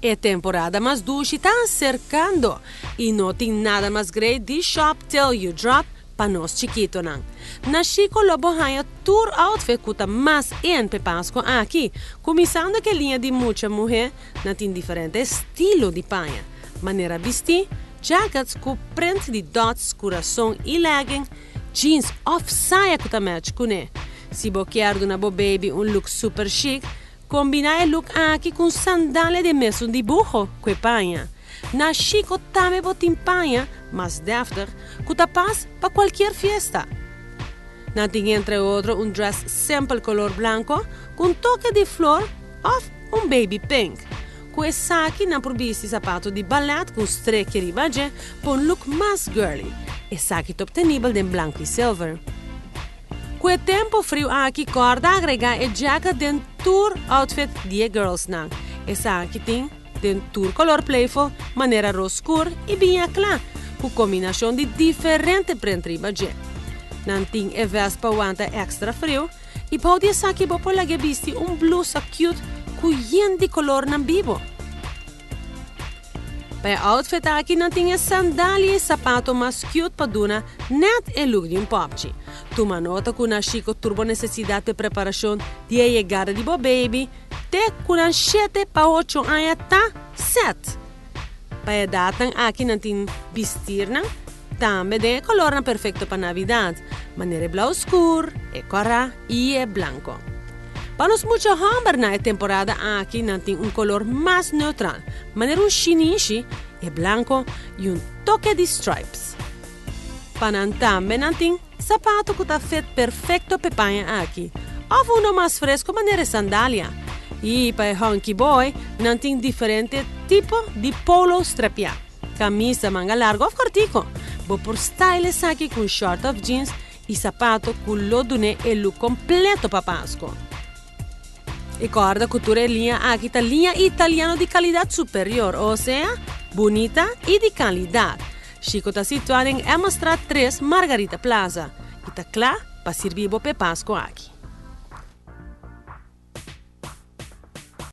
A temporada mais dulce está acercando e não tem nada mais great de shop till you drop para nós chiquito não. Na Chico Lobo haya tour outfit cuta mais em pepasco aqui, começando que linha de muita mulher, na tem diferente estilo de panha, maneira vestir, jackets com print de dots, coração e legging, jeans off saia cuta match com né. Se boquear de uma baby um look super chic, combina o look aqui com sandália de mesmo dibujo com panha. Na Chico também botin panha, mas defter, que paz para qualquer fiesta. Na tem entre outro um dress simple color blanco com toque de flor ou um baby pink. Com essa aqui na provvista sapato de ballet com strecche ribagé para um look mais girly. Essa aqui obtenível de branco e silver. Com o tempo frio aqui corda agregar a jacket de tour outfit de girls não. Essa aqui tem de tour color playful, maneira rosa escura e bem clara, com combinação de diferentes print ribagé. Não tem a vespa aguanta extra frio e pode essa aqui por lá que vesti blusa cute com de color não vivo. Para outfit aqui não tem sandália e sapato mais cute para dar net e look de popchi. Toma nota que na Chico turbo necessidade de preparação de a chegada de baby, te com 7 para 8 anos tá set. Para data aqui não tem vestir não, também de color não perfeito para Navidad, maneira blau escuro, e cora e é branco. Para nos muitos homens na temporada aqui não tem color mais neutral, maneira chinichi, é branco e toque de stripes. Para também não tem sapato que está feito perfeito para panha aqui, ou uno mais fresco maneira sandália. E para honky boy não tem diferente tipo de polo strapiá, camisa manga larga ou cortico, vou por styles aqui com short of jeans e sapato com lodune e look completo para Páscoa. E corda cultura é linha aqui tá linha italiano de qualidade superior, ou seja, bonita e de qualidade. Chico está situado em Emma Street 3, Margarita Plaza. E está claro para servir para Páscoa aqui.